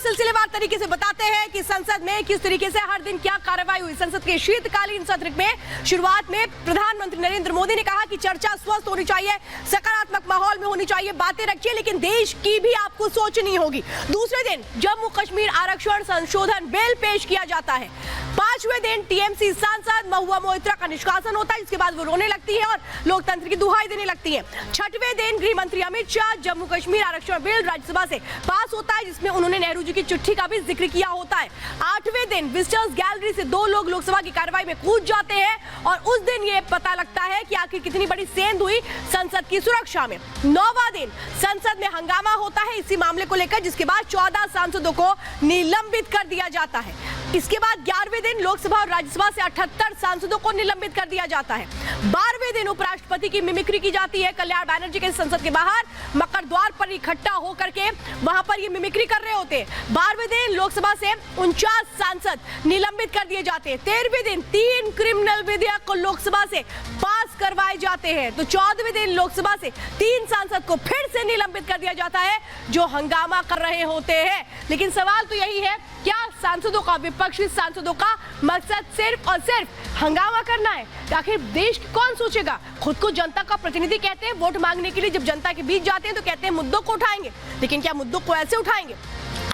सिलसिलेवार तरीके से बताते हैं कि संसद में किस तरीके से हर दिन क्या कार्रवाई हुई। संसद के शीतकालीन सत्र में शुरुआत में प्रधानमंत्री नरेंद्र मोदी ने कहा कि चर्चा स्वस्थ होनी चाहिए, सकारात्मक माहौल में होनी चाहिए, बातें रखिए लेकिन देश की भी आपको सोचनी होगी। दूसरे दिन जम्मू कश्मीर आरक्षण संशोधन बिल पेश किया जाता है। पांचवें दिन टीएमसी सांसद महुआ मोइत्रा का निष्कासन होता है, इसके बाद वो रोने लगती है और लोकतंत्र की दुहाई देने लगती है। छठवें दिन गृह मंत्री अमित शाह जम्मू कश्मीर आरक्षण बिल राज्यसभा से पास होता है, जिसमें उन्होंने नेहरू जी की चिट्ठी का भी जिक्र किया होता है। आठवें दिन विजिटर्स गैलरी से 2 लोग लोकसभा की कार्रवाई में कूद जाते हैं और उस दिन ये पता लगता है कि आखिर कितनी बड़ी सेंध हुई संसद की सुरक्षा में। 9वां दिन संसद में हंगामा होता है इसी मामले को लेकर, जिसके बाद 14 सांसदों को निलंबित कर दिया जाता है। इसके बाद 11वें दिन लोकसभा और राज्यसभा से 78 सांसदों को निलंबित कर दिया जाता है। 12वें दिन उपराष्ट्रपति की मिमिक्री की जाती है। कल्याण बनर्जी के संसद के बाहर मकर द्वार पर इकट्ठा होकर के वहां पर ये मिमिक्री कर रहे होते हैं। 12वें दिन लोकसभा से 49 सांसद निलंबित कर दिए जाते हैं। 13वें दिन 3 क्रिमिनल विधेयक को लोकसभा से पास करवाए जाते हैं। तो 14वें दिन लोकसभा से 3 सांसद को फिर से निलंबित कर दिया जाता है जो हंगामा कर रहे होते हैं। लेकिन सवाल तो यही है, क्या सांसदों का, विपक्षी सांसदों का मकसद सिर्फ और सिर्फ हंगामा करना है? आखिर देश की कौन सोचेगा? खुद को जनता का प्रतिनिधि कहते हैं, वोट मांगने के लिए जब जनता के बीच जाते हैं तो कहते हैं मुद्दों को उठाएंगे, लेकिन क्या मुद्दों को ऐसे उठाएंगे?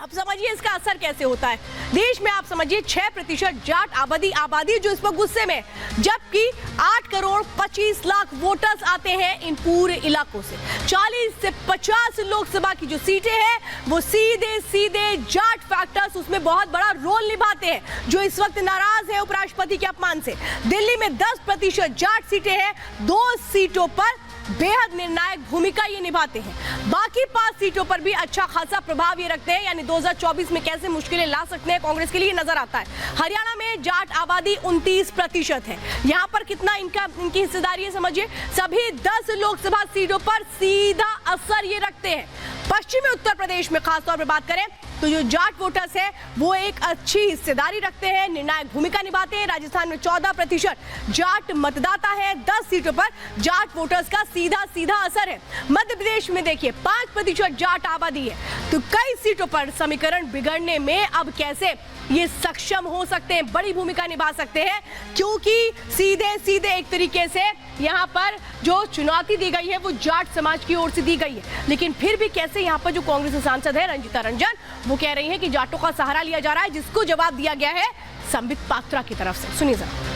आप समझिए इसका असर कैसे होता है। देश में आप समझिए 6% जाट आबादी जो इस पर गुस्से में, जबकि 8 करोड़ 25 लाख वोटर्स आते हैं इन पूरे इलाकों से। 40 से 50 लोकसभा की जो सीटें हैं वो सीधे जाट फैक्टर्स उसमें बहुत बड़ा रोल निभाते हैं, जो इस वक्त नाराज है उपराष्ट्रपति के अपमान से। दिल्ली में 10% जाट सीटें हैं, 2 सीटों पर बेहद निर्णायक भूमिका ये निभाते हैं। बाकी 5 सीटों पर भी अच्छा खासा प्रभाव ये रखते हैं, यानी 2024 में कैसे मुश्किलें ला सकते हैं कांग्रेस के लिए नजर आता है। हरियाणा में जाट आबादी 29% है। यहाँ पर कितना इनकी हिस्सेदारी है समझिए, सभी 10 लोकसभा सीटों पर सीधा असर ये रखते हैं। पश्चिमी उत्तर प्रदेश में खासतौर पर बात करें तो जो जाट वोटर्स है वो एक अच्छी हिस्सेदारी रखते हैं, निर्णायक भूमिका निभाते हैं। राजस्थान में 14% जाट मतदाता है, 10 सीटों पर जाट वोटर्स का सीधा असर है। मध्य प्रदेश में देखिए 5% जाट आबादी है, तो कई सीटों पर समीकरण बिगड़ने में अब कैसे ये सक्षम हो सकते हैं, बड़ी भूमिका निभा सकते हैं, क्योंकि सीधे एक तरीके से यहाँ पर जो चुनौती दी गई है वो जाट समाज की ओर से दी गई है। लेकिन फिर भी कैसे यहाँ पर जो कांग्रेस सांसद है रंजीता रंजन, वो कह रही है कि जाटों का सहारा लिया जा रहा है, जिसको जवाब दिया गया है संबित पात्रा की तरफ से। सुनिए जरा।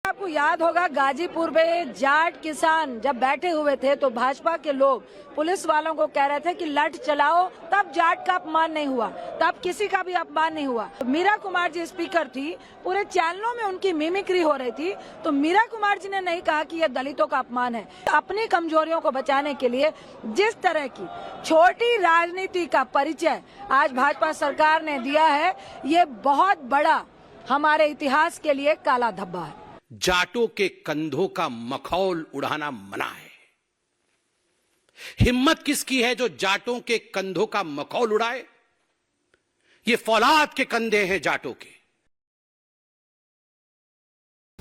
आपको याद होगा गाजीपुर में जाट किसान जब बैठे हुए थे तो भाजपा के लोग पुलिस वालों को कह रहे थे कि लठ चलाओ, तब जाट का अपमान नहीं हुआ, तब किसी का भी अपमान नहीं हुआ। मीरा कुमार जी स्पीकर थी, पूरे चैनलों में उनकी मिमिक्री हो रही थी, तो मीरा कुमार जी ने नहीं कहा कि यह दलितों का अपमान है। अपनी कमजोरियों को बचाने के लिए जिस तरह की छोटी राजनीति का परिचय आज भाजपा सरकार ने दिया है, ये बहुत बड़ा हमारे इतिहास के लिए काला धब्बा है। जाटों के कंधों का मखौल उड़ाना मना है। हिम्मत किसकी है जो जाटों के कंधों का मखौल उड़ाए? ये फौलाद के कंधे हैं जाटों के।